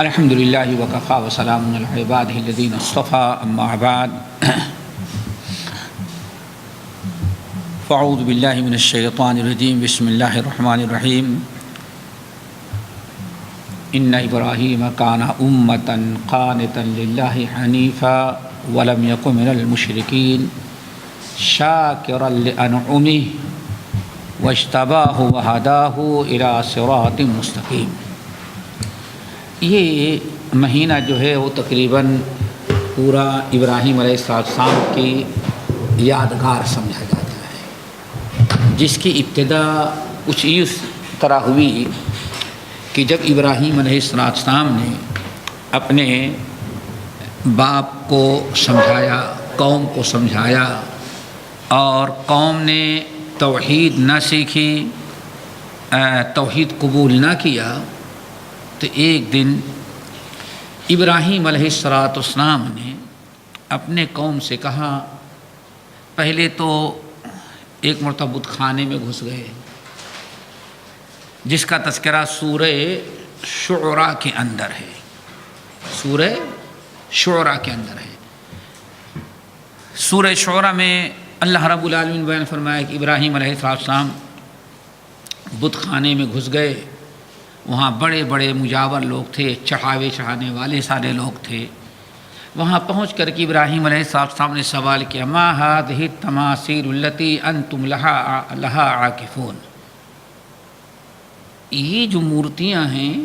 الحمد للہ وکفا وسلام علی عبادہ الذین اصطفیٰ اما بعد فاعوذ باللہ من الشیطان الرجیم بسم اللہ الرحمن الرحیم ان ابراہیم کان امۃ قانتا للہ حنیفا ولم یک من المشرکین شاکرا لانعمہ واجتباہ وہداہ الی صراط مستقیم۔ یہ مہینہ جو ہے وہ تقریباً پورا ابراہیم علیہ السلام کی یادگار سمجھا جاتا ہے، جس کی ابتدا کچھ اس طرح ہوئی کہ جب ابراہیم علیہ السلام نے اپنے باپ کو سمجھایا، قوم کو سمجھایا اور قوم نے توحید نہ سیکھی، توحید قبول نہ کیا، تو ایک دن ابراہیم علیہ السلام نے اپنے قوم سے کہا، پہلے تو ایک مرتبہ بت خانے میں گھس گئے، جس کا تذکرہ سورہ شعراء کے اندر ہے، سورہ شعراء کے اندر ہے۔ سورہ شعراء میں اللہ رب العالمین بیان فرمایا کہ ابراہیم علیہ السلام بت خانے میں گھس گئے، وہاں بڑے بڑے مجاور لوگ تھے، چڑھاوے چڑھانے والے سارے لوگ تھے۔ وہاں پہنچ کر کے ابراہیم علیہ السلام نے سوال کیا، ما هذه التماثيل التي انتم لها عاکفون، یہ جو مورتیاں ہیں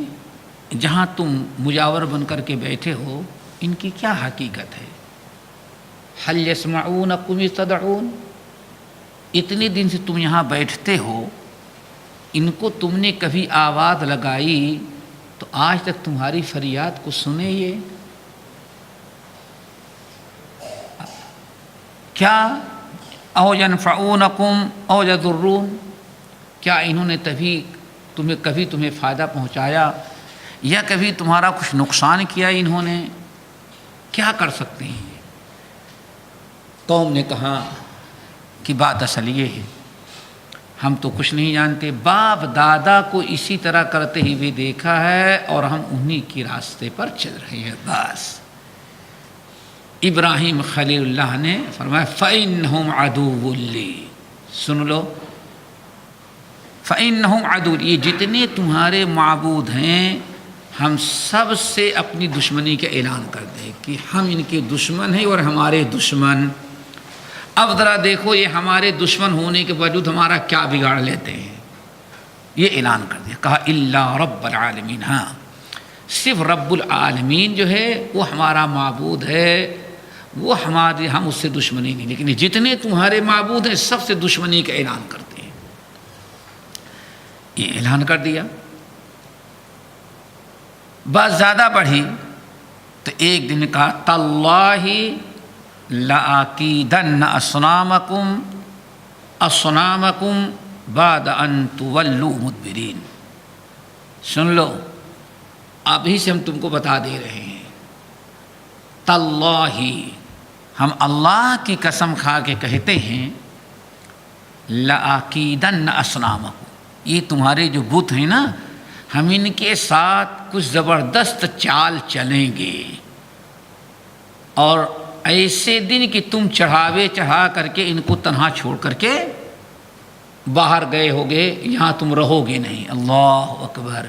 جہاں تم مجاور بن کر کے بیٹھے ہو، ان کی کیا حقیقت ہے؟ هل يسمعونكم يستدعون، اتنے دن سے تم یہاں بیٹھتے ہو، ان کو تم نے کبھی آواز لگائی تو آج تک تمہاری فریاد کو سنے یہ؟ کیا او ینفعونکم او یضرون، کیا انہوں نے کبھی تمہیں فائدہ پہنچایا یا کبھی تمہارا کچھ نقصان کیا؟ انہوں نے کیا کر سکتے ہیں؟ قوم نے کہا کہ بات اصل یہ ہے، ہم تو کچھ نہیں جانتے، باپ دادا کو اسی طرح کرتے ہی بھی دیکھا ہے اور ہم انہی کے راستے پر چل رہے ہیں بس۔ ابراہیم خلیل اللہ نے فرمایا فَإِنَّهُمْ عَدُوٌّ لِّي، سن لو، فَإِنَّهُمْ عَدُوٌّ، یہ جتنے تمہارے معبود ہیں ہم سب سے اپنی دشمنی کا اعلان کر دیں کہ ہم ان کے دشمن ہیں اور ہمارے دشمن۔ اب ذرا دیکھو یہ ہمارے دشمن ہونے کے باوجود ہمارا کیا بگاڑ لیتے ہیں، یہ اعلان کر دیا۔ کہا الا رب العالمین، ہاں صرف رب العالمین جو ہے وہ ہمارا معبود ہے، وہ ہم اس سے دشمنی نہیں، لیکن جتنے تمہارے معبود ہیں سب سے دشمنی کا اعلان کرتے ہیں۔ یہ اعلان کر دیا، بات زیادہ بڑھی تو ایک دن کہا تاللہ لَأَكِيدَنَّ أَصْنَامَكُمْ بَعْدَ أَن تُوَلُّوا مُدْبِرِينَ، سن لو ابھی سے ہم تم کو بتا دے رہے ہیں، تاللہ، ہم اللہ کی قسم کھا کے کہتے ہیں، لَأَكِيدَنَّ أَصْنَامَكُمْ، یہ تمہارے جو بت ہیں نا، ہم ان کے ساتھ کچھ زبردست چال چلیں گے، اور ایسے دن کہ تم چڑھاوے چڑھا کر کے ان کو تنہا چھوڑ کر کے باہر گئے ہوگے، یہاں تم رہو گے نہیں۔ اللہ اکبر،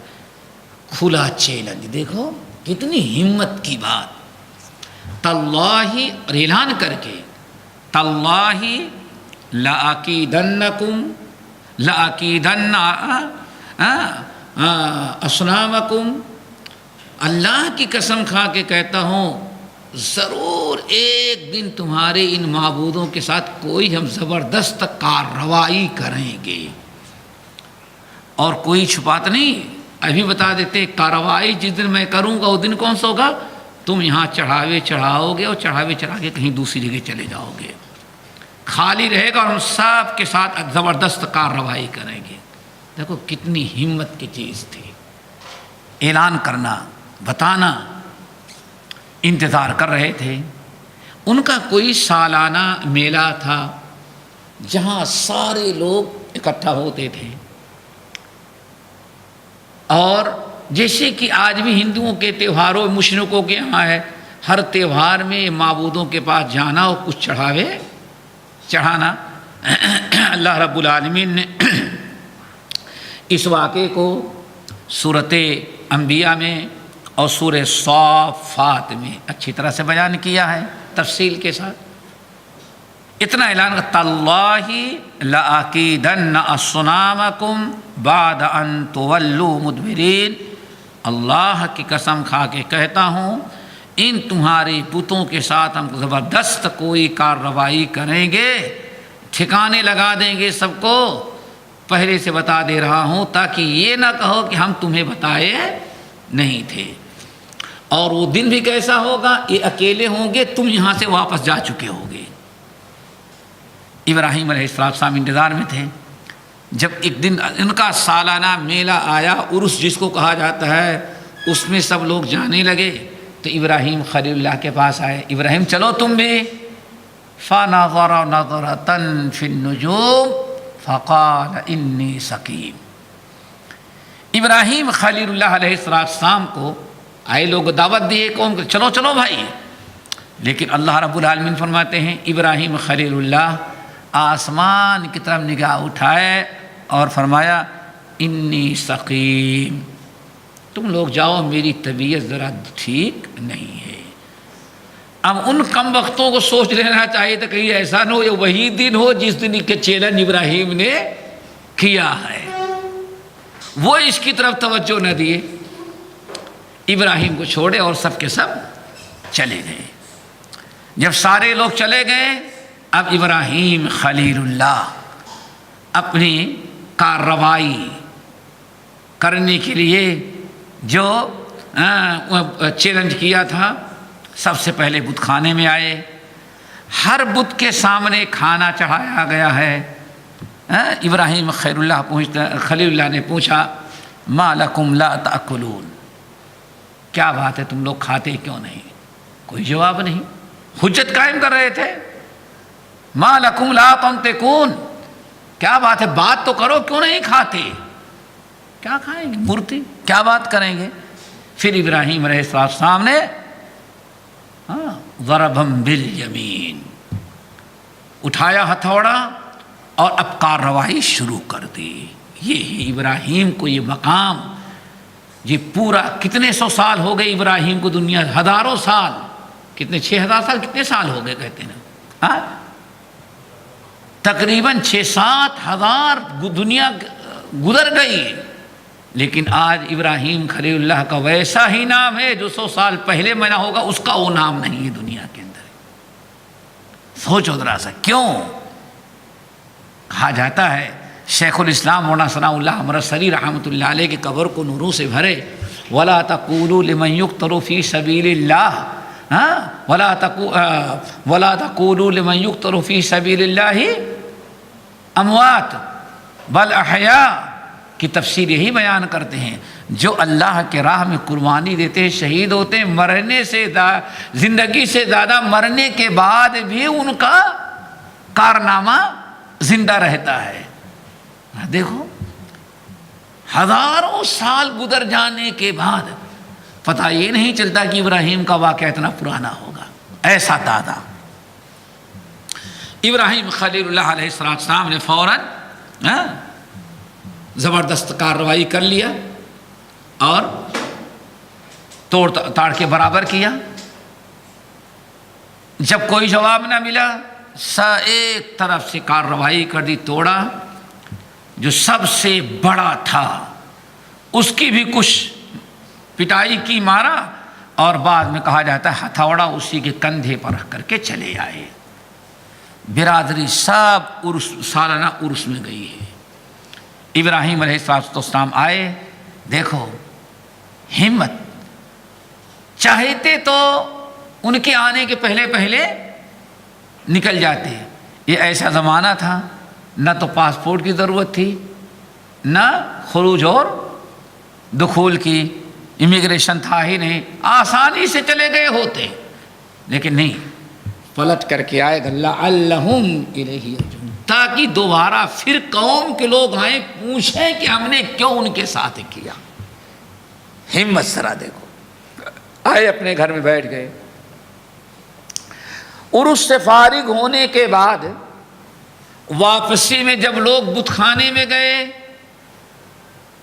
کھلا چیلنج، دیکھو کتنی ہمت کی بات۔ تاللہ، اور اعلان کر کے تاللہ لَأَكِيدَنَّ أَصْنَامَكُمْ، اللہ کی قسم کھا کے کہتا ہوں ضرور ایک دن تمہارے ان معبودوں کے ساتھ کوئی ہم زبردست کارروائی کریں گے، اور کوئی چھپات نہیں، ابھی بتا دیتے کارروائی جس دن میں کروں گا وہ دن کون سا ہوگا؟ تم یہاں چڑھاوے چڑھاؤ گے اور چڑھاوے چڑھا کے کہیں دوسری جگہ چلے جاؤ گے، خالی رہے گا اور ہم سب کے ساتھ زبردست کارروائی کریں گے۔ دیکھو کتنی ہمت کی چیز تھی، اعلان کرنا، بتانا۔ انتظار کر رہے تھے، ان کا کوئی سالانہ میلہ تھا جہاں سارے لوگ اکٹھا ہوتے تھے، اور جیسے کہ آج بھی ہندوؤں کے تہواروں مشرکوں کے یہاں ہے، ہر تہوار میں معبودوں کے پاس جانا اور کچھ چڑھانا۔ اللہ رب العالمین نے اس واقعے کو سورۃ انبیاء میں اور سورہ صافات میں اچھی طرح سے بیان کیا ہے تفصیل کے ساتھ۔ اتنا اعلان تاللہ لأکیدن اصنامکم بعد ان تولوا مدبرین، اللہ کی قسم کھا کے کہتا ہوں ان تمہارے بتوں کے ساتھ ہم زبردست کوئی کارروائی کریں گے، ٹھکانے لگا دیں گے سب کو۔ پہلے سے بتا دے رہا ہوں تاکہ یہ نہ کہو کہ ہم تمہیں بتائے نہیں تھے۔ اور وہ دن بھی کیسا ہوگا، یہ اکیلے ہوں گے، تم یہاں سے واپس جا چکے ہوگے۔ ابراہیم علیہ السلام انتظار میں تھے۔ جب ایک دن ان کا سالانہ میلہ آیا، عرس جس کو کہا جاتا ہے، اس میں سب لوگ جانے لگے تو ابراہیم خلیل اللہ کے پاس آئے، ابراہیم چلو تم بھی۔ فَنَظَرَ نَظْرَةً فِي النُّجُومِ فَقَالَ إِنِّي سَقِيمٌ۔ ابراہیم خلیل اللہ علیہ السلام کو آئے لوگ دعوت دیے قوم کو، چلو چلو بھائی، لیکن اللہ رب العالمین فرماتے ہیں ابراہیم خلیل اللہ آسمان کی طرف نگاہ اٹھائے اور فرمایا انی سقیم، تم لوگ جاؤ، میری طبیعت ذرا ٹھیک نہیں ہے۔ اب ان کم وقتوں کو سوچ لینا چاہیے تھا کہیں ایسا نہ ہو یہ وہی دن ہو جس دن کے چیلنج ابراہیم نے کیا ہے، وہ اس کی طرف توجہ نہ دیے، ابراہیم کو چھوڑے اور سب کے سب چلے گئے۔ جب سارے لوگ چلے گئے، اب ابراہیم خلیل اللہ اپنی کارروائی کرنے کے لیے جو چیلنج کیا تھا، سب سے پہلے بت خانے میں آئے، ہر بت کے سامنے کھانا چڑھایا گیا ہے۔ ابراہیم خلیل اللہ نے پوچھا ما لکم لا تأکلون، کیا بات ہے تم لوگ کھاتے کیوں نہیں؟ کوئی جواب نہیں، حجت قائم کر رہے تھے۔ ما لکم لا تنطقون، کیا بات ہے بات تو کرو، کیوں نہیں کھاتے؟ کیا کھائیں گے مورتی، کیا بات کریں گے؟ پھر ابراہیم علیہ السلام نے ضربہم بالیمین، اٹھایا ہتھوڑا اور اب کارروائی شروع کر دی۔ یہ ہے ابراہیم کو یہ مقام، یہ پورا کتنے سو سال ہو گئے ابراہیم کو، دنیا ہزاروں سال، کتنے 6000 سال کتنے سال ہو گئے کہتے ہیں، تقریباً 6-7 ہزار دنیا گزر گئی، لیکن آج ابراہیم خلیل اللہ کا ویسا ہی نام ہے جو 100 سال پہلے بنا ہوگا، اس کا وہ نام نہیں ہے دنیا کے اندر۔ سوچو ذرا سا، کیوں؟ کہا جاتا ہے شیخ الاسلام مولانا ثناء اللہ امرتسری رحمۃ اللہ علیہ کی قبر کو نوروں سے بھرے، وَلَا تَقُولُوا لِمَنْ يُقْتَلُ فِي سَبِيلِ اللَّهِ وَلَا تَقُولُوا لِمَنْ يُقْتَلُ فِي سَبِيلِ اللَّهِ اموات بل احیاء کی تفسیر یہی بیان کرتے ہیں، جو اللہ کے راہ میں قربانی دیتے ہیں، شہید ہوتے ہیں، مرنے سے زندگی سے زیادہ مرنے کے بعد بھی ان کا کارنامہ زندہ رہتا ہے۔ دیکھو ہزاروں سال گزر جانے کے بعد پتہ یہ نہیں چلتا کہ ابراہیم کا واقعہ اتنا پرانا ہوگا، ایسا دادا۔ ابراہیم خلیل اللہ علیہ السلام نے فوراً زبردست کارروائی کر لیا اور توڑ تاڑ کے برابر کیا۔ جب کوئی جواب نہ ملا، ایک طرف سے کارروائی کر دی، توڑا، جو سب سے بڑا تھا اس کی بھی کچھ پٹائی کی، مارا، اور بعد میں کہا جاتا ہے ہتھوڑا اسی کے کندھے پر رکھ کر کے چلے آئے۔ برادری سب سالانہ عرس میں گئی ہے۔ ابراہیم علیہ السلام آئے، دیکھو ہمت، چاہتے تو ان کے آنے کے پہلے پہلے نکل جاتے۔ یہ ایسا زمانہ تھا، نہ تو پاسپورٹ کی ضرورت تھی، نہ خروج اور دخول کی، امیگریشن تھا ہی نہیں، آسانی سے چلے گئے ہوتے، لیکن نہیں، پلٹ کر کے آئے لعلہم الیہ یرجعون، تاکہ دوبارہ پھر قوم کے لوگ آئیں پوچھیں کہ ہم نے کیوں ان کے ساتھ کیا۔ ہمت ذرا دیکھو. آئے اپنے گھر میں بیٹھ گئے. اور اس سے فارغ ہونے کے بعد واپسی میں جب لوگ بت خانے میں گئے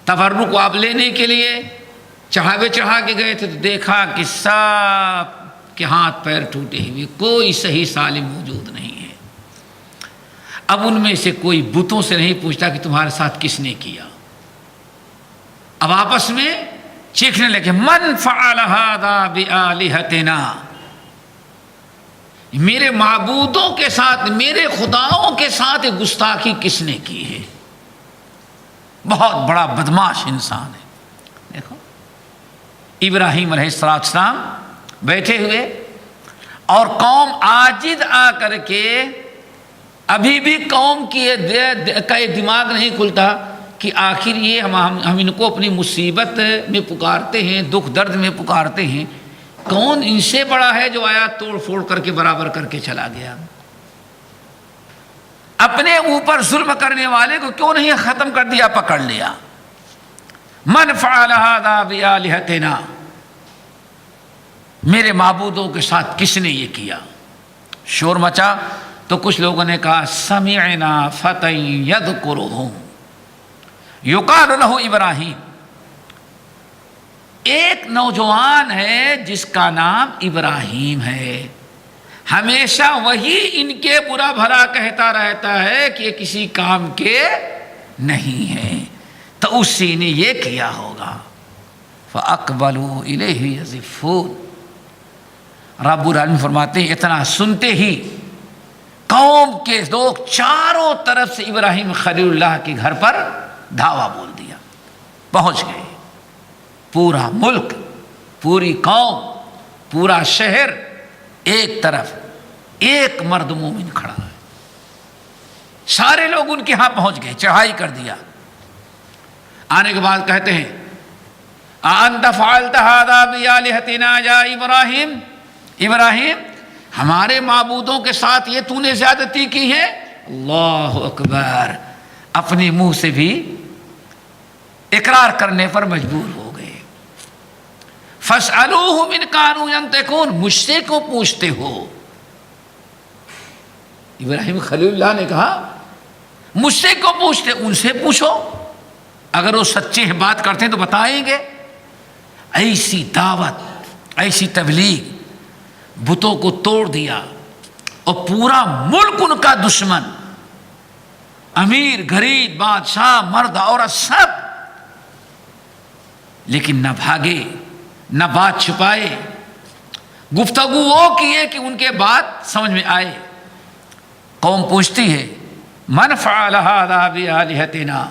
تبرک آپ لینے کے لیے چڑھاوے چڑھا کے گئے تھے، تو دیکھا کہ سب کے ہاتھ پیر ٹوٹے ہوئے، کوئی صحیح سالم موجود نہیں ہے. اب ان میں سے کوئی بتوں سے نہیں پوچھتا کہ تمہارے ساتھ کس نے کیا. اب آپس میں چیخنے لگے من فعل ھذا بآلہتنا، میرے معبودوں کے ساتھ، میرے خداؤں کے ساتھ گستاخی کس نے کی ہے. بہت بڑا بدماش انسان ہے. دیکھو ابراہیم علیہ السلام بیٹھے ہوئے اور قوم عاجز آ کر کے، ابھی بھی قوم کا یہ دماغ نہیں کھلتا کہ آخر یہ ہم ان کو اپنی مصیبت میں پکارتے ہیں، دکھ درد میں پکارتے ہیں، کون ان سے بڑا ہے جو آیا توڑ پھوڑ کر کے برابر کر کے چلا گیا. اپنے اوپر ظلم کرنے والے کو کیوں نہیں ختم کر دیا، پکڑ لیا. من فعل ھذا بآلہتنا، میرے معبودوں کے ساتھ کس نے یہ کیا. شور مچا تو کچھ لوگوں نے کہا سمعنا فتى یذکرہم یقال لہ ابراہیم، ایک نوجوان ہے جس کا نام ابراہیم ہے، ہمیشہ وہی ان کے برا بھلا کہتا رہتا ہے کہ یہ کسی کام کے نہیں ہے، تو اسی نے یہ کیا ہوگا. فاقبلوا الیہ یزفون. رب العالمین فرماتے ہیں اتنا سنتے ہی قوم کے لوگ چاروں طرف سے ابراہیم خلیل اللہ کے گھر پر دھاوا بول دیا، پہنچ گئے. پورا ملک، پوری قوم، پورا شہر ایک طرف، ایک مرد مومن کھڑا ہے. سارے لوگ ان کے ہاں پہنچ گئے، چڑھائی کر دیا. آنے کے بعد کہتے ہیں انت فعلت ھذا بآلہتنا یا ابراہیم، ابراہیم ہمارے معبودوں کے ساتھ یہ تو نے زیادتی کی ہے. اللہ اکبر، اپنے منہ سے بھی اقرار کرنے پر مجبور ہو گئے. فاسألوہم ان کانوا ینطقون، مجھ سے کیوں پوچھتے ہو. ابراہیم خلیل اللہ نے کہا مجھ سے کیوں پوچھتے، ان سے پوچھو، اگر وہ سچے ہیں بات کرتے ہیں تو بتائیں گے. ایسی دعوت، ایسی تبلیغ، بتوں کو توڑ دیا اور پورا ملک ان کا دشمن، امیر غریب بادشاہ مرد عورت سب، لیکن نہ بھاگے نہ بات چھپائے. گفتگو وہ کیے کہ ان کے بات سمجھ میں آئے. قوم پوچھتی ہے من فعل ھذا بآلہتنا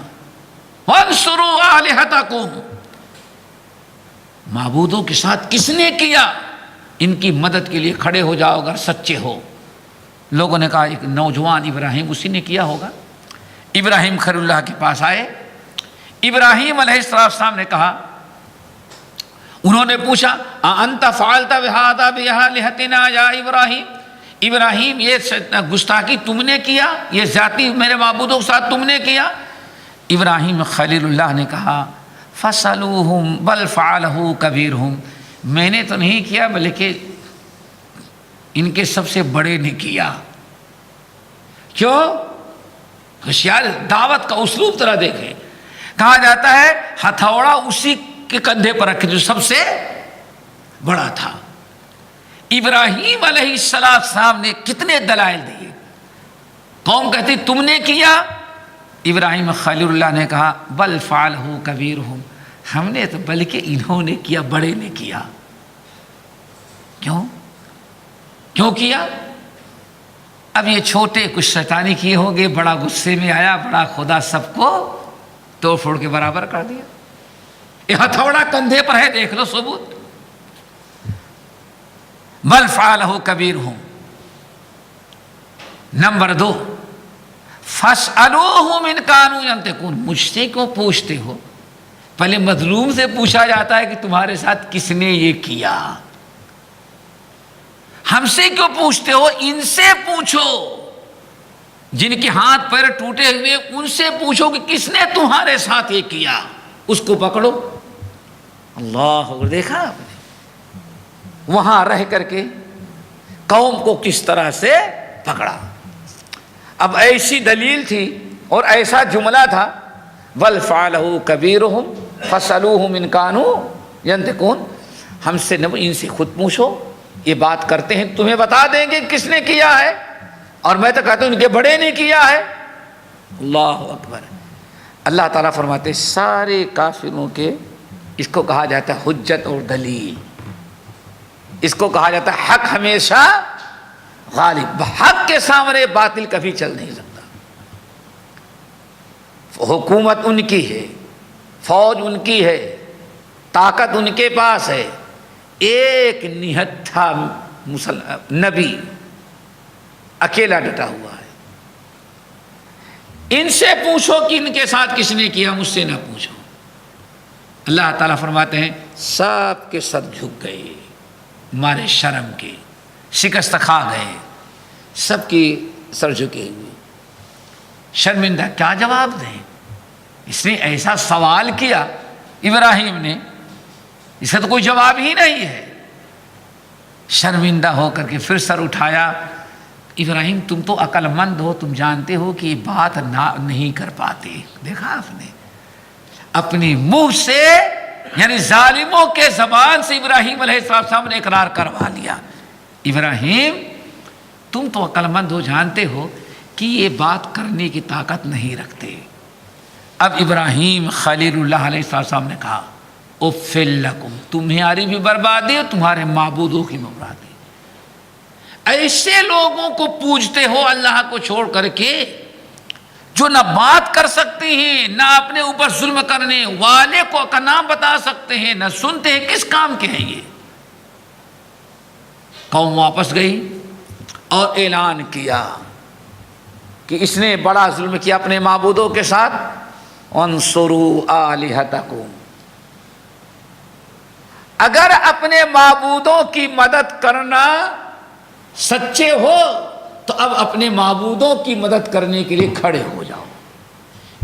وانصروا آلہتکم، معبودوں کے ساتھ کس نے کیا، ان کی مدد کے لیے کھڑے ہو جاؤ اگر سچے ہو. لوگوں نے کہا ایک نوجوان ابراہیم، اسی نے کیا ہوگا. ابراہیم خلیل اللہ کے پاس آئے. ابراہیم علیہ السلام نے کہا، انہوں نے پوچھا انت فعلت ھذا بآلہتنا یا ابراہیم، ابراہیم یہ گستاخی تم نے کیا، یہ ذاتی میرے معبودوں کے ساتھ تم نے کیا. ابراہیم خلیل اللہ نے کہا فَاسْأَلُوهُمْ بَلْ فَعَلَهُ كَبِيرُهُمْ، میں نے تو نہیں کیا بلکہ ان کے سب سے بڑے نے کیا. کیوں؟ ہوشیار دعوت کا اسلوب طرح دیکھیں. کہا جاتا ہے ہتھوڑا اسی کے کندھے پر رکھے جو سب سے بڑا تھا. ابراہیم علیہ السلام نے کتنے دلائل دیے. قوم کہتی تم نے کیا، ابراہیم خلیل اللہ نے کہا بل فعلہ کبیرہم، ہم نے تو بلکہ انہوں نے کیا، بڑے نے کیا. کیوں کیا؟ اب یہ چھوٹے کچھ شیطانی کیے ہوں گے، بڑا غصے میں آیا، بڑا خدا سب کو توڑ پھوڑ کے برابر کر دیا. یہ ہتھوڑا کندھے پر ہے، دیکھ لو ثبوت. بل فعلہ کبیرہم. نمبر 2 فاسألوہم ان کانوا ینطقون، مجھ سے کیوں پوچھتے ہو. پہلے مظلوم سے پوچھا جاتا ہے کہ تمہارے ساتھ کس نے یہ کیا. ہم سے کیوں پوچھتے ہو، ان سے پوچھو، جن کے ہاتھ پیر ٹوٹے ہوئے ان سے پوچھو کہ کس نے تمہارے ساتھ یہ کیا، اس کو پکڑو. اللہ، دیکھا آپ نے وہاں رہ کر کے قوم کو کس طرح سے پکڑا۔ اب ایسی دلیل تھی اور ایسا جملہ تھا، بل فعلہ کبیرہم فاسألوہم ان کانوا ینطقون، ہم سے نہ، ان سے خود پوچھو، یہ بات کرتے ہیں تمہیں بتا دیں گے کس نے کیا ہے، اور میں تو کہتا ہوں ان کے بڑے نے کیا ہے۔ اللہ اکبر۔ اللہ تعالیٰ فرماتے سارے کافروں کے، اس کو کہا جاتا ہے حجت اور دلیل، اس کو کہا جاتا ہے حق ہمیشہ غالب، حق کے سامنے باطل کبھی چل نہیں سکتا۔ حکومت ان کی ہے، فوج ان کی ہے، طاقت ان کے پاس ہے، ایک نہتھا نبی اکیلا ڈٹا ہوا ہے۔ ان سے پوچھو کہ ان کے ساتھ کس نے کیا، مجھ سے نہ پوچھو۔ اللہ تعالیٰ فرماتے ہیں سب کے سر جھک گئے، مارے شرم کے، شکست کھا گئے، سب کی سر جھکے ہوئے، شرمندہ۔ کیا جواب دیں؟ اس نے ایسا سوال کیا ابراہیم نے، اس کا تو کوئی جواب ہی نہیں ہے۔ شرمندہ ہو کر کے پھر سر اٹھایا۔ ابراہیم تم تو عقل مند ہو، تم جانتے ہو کہ یہ بات نہیں کر پاتے۔ دیکھا آپ نے اپنی منہ سے، یعنی ظالموں کے زبان سے ابراہیم علیہ السلام نے اقرار کروا لیا۔ ابراہیم تم تو عقل مند ہو، جانتے ہو کہ یہ بات کرنے کی طاقت نہیں رکھتے۔ اب ابراہیم خلیل اللہ علیہ السلام نے کہا اف لکم، تمہاری بھی بربادی اور تمہارے معبودوں کی بربادی۔ ایسے لوگوں کو پوجتے ہو اللہ کو چھوڑ کر کے، جو نہ بات کر سکتے ہیں، نہ اپنے اوپر ظلم کرنے والے کو کا نام بتا سکتے ہیں، نہ سنتے ہیں، کس کام کے ہیں یہ؟ قوم واپس گئی اور اعلان کیا کہ اس نے بڑا ظلم کیا اپنے معبودوں کے ساتھ۔ انصروا آلہتکم، اگر اپنے معبودوں کی مدد کرنا سچے ہو تو اب اپنے معبودوں کی مدد کرنے کے لیے کھڑے ہو جاؤ۔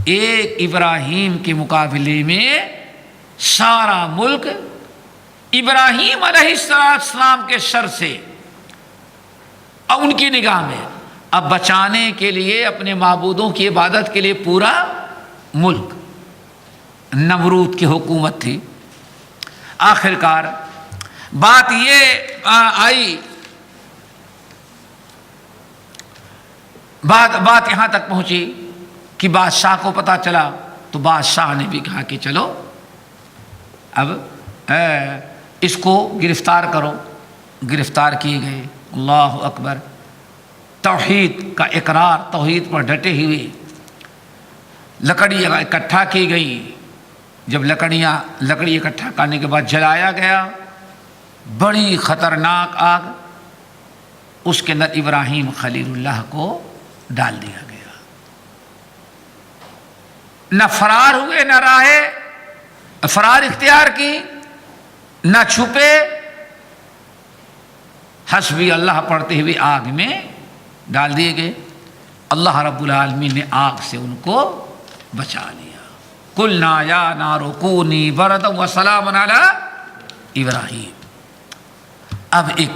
ایک ابراہیم کے مقابلے میں سارا ملک ابراہیم علیہ السلام کے شر سے اور ان کی نگاہ میں اب بچانے کے لیے، اپنے معبودوں کی عبادت کے لیے پورا ملک۔ نمرود کی حکومت تھی۔ آخرکار بات یہ آئی، بات یہاں تک پہنچی کہ بادشاہ کو پتہ چلا، تو بادشاہ نے بھی کہا کہ چلو اب اس کو گرفتار کرو۔ گرفتار کیے گئے۔ اللہ اکبر۔ توحید کا اقرار، توحید پر ڈٹے ہوئے، لکڑی اکٹھا کی گئی۔ جب لکڑی اکٹھا کرنے کے بعد جلایا گیا، بڑی خطرناک آگ، اس کے اندر ابراہیم خلیل اللہ کو ڈال دیا گیا۔ نہ فرار ہوئے، نہ راہ فرار اختیار کی، نہ چھپے، حسبی اللہ پڑھتے ہوئے آگ میں ڈال دیے گئے۔ اللہ رب العالمین نے آگ سے ان کو بچا لیا۔ قلنا یا نار کونی بردا وسلاما علی ابراہیم۔ اب ایک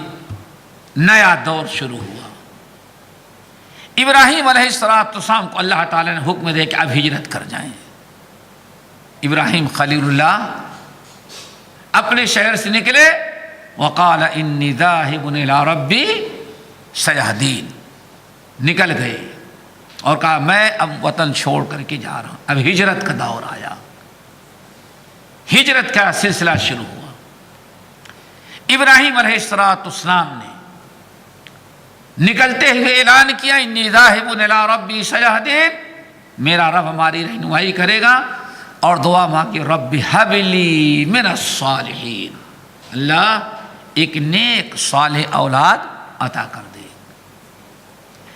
نیا دور شروع ہوا۔ ابراہیم علیہ السلام کو اللہ تعالیٰ نے حکم دے کہ اب ہجرت کر جائیں۔ ابراہیم خلیل اللہ اپنے شہر سے نکلے، وقال انی ذاہب الی ربی سیہدین، نکل گئے اور کہا میں اب وطن چھوڑ کر کے جا رہا ہوں۔ اب ہجرت کا دور آیا، ہجرت کا سلسلہ شروع ہوا۔ ابراہیم علیہ السلام نے نکلتے ہوئے اعلان کیا انی ذاہب الی ربی سیہدین، میرا رب ہماری رہنمائی کرے گا، اور دعا مانگی رب ہب لی من الصالحین، اللہ ایک نیک صالح اولاد عطا کر دے۔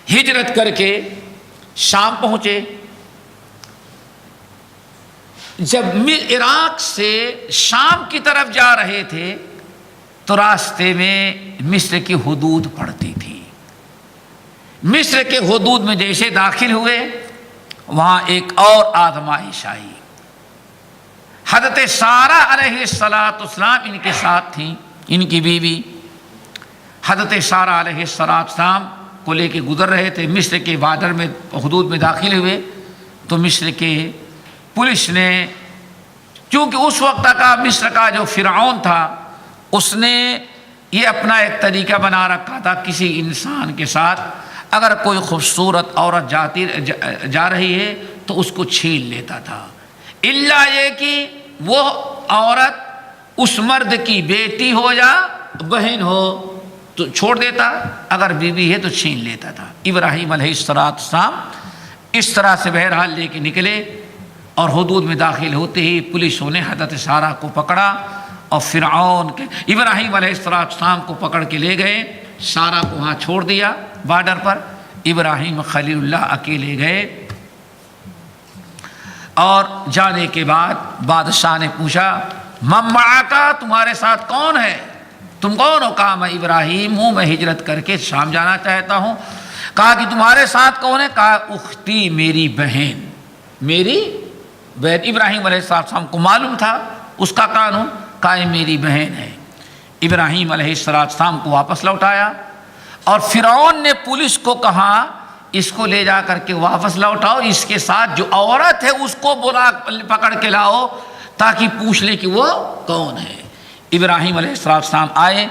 ہجرت کر کے شام پہنچے۔ جب عراق سے شام کی طرف جا رہے تھے تو راستے میں مصر کی حدود پڑتی تھی۔ مصر کے حدود میں جیسے داخل ہوئے، وہاں ایک اور آزمائش آئی۔ حضرت سارہ علیہ السلام ان کے ساتھ تھیں، ان کی بیوی۔ حضرت سارہ علیہ السلام کو لے کے گزر رہے تھے، مصر کے بارڈر میں حدود میں داخل ہوئے تو مصر کے پولیس نے، چونکہ اس وقت کا مصر کا جو فرعون تھا اس نے یہ اپنا ایک طریقہ بنا رکھا تھا، کسی انسان کے ساتھ اگر کوئی خوبصورت عورت جا رہی ہے تو اس کو چھین لیتا تھا، الا یہ کہ وہ عورت اس مرد کی بیٹی ہو یا بہن ہو تو چھوڑ دیتا، اگر بیوی ہے تو چھین لیتا تھا۔ ابراہیم علیہ السلام اس طرح سے بہرحال لے کے نکلے اور حدود میں داخل ہوتے ہی پولیسوں نے حضرت سارہ کو پکڑا اور فرعون کے ابراہیم علیہ السلام کو پکڑ کے لے گئے، سارہ کو وہاں چھوڑ دیا بارڈر پر، ابراہیم خلیل اللہ اکیلے گئے۔ اور جانے کے بعد بادشاہ نے پوچھا من معکا، تمہارے ساتھ کون ہے، تم کون ہو؟ کہا میں ابراہیم ہوں، میں ہجرت کر کے شام جانا چاہتا ہوں۔ کہا کہ تمہارے ساتھ کون ہے؟ کہا اختی، میری بہن، میری بہن۔ ابراہیم علیہ السلام کو معلوم تھا اس کا قانون، کہا یہ میری بہن ہے۔ ابراہیم علیہ السلام کو واپس لوٹایا اور فرعون نے پولیس کو کہا اس کو لے جا کر کے واپس لوٹاؤ، اس کے ساتھ جو عورت ہے اس کو پکڑ کے لاؤ تاکہ پوچھ لے کہ وہ کون ہے۔ ابراہیم علیہ السلام آئے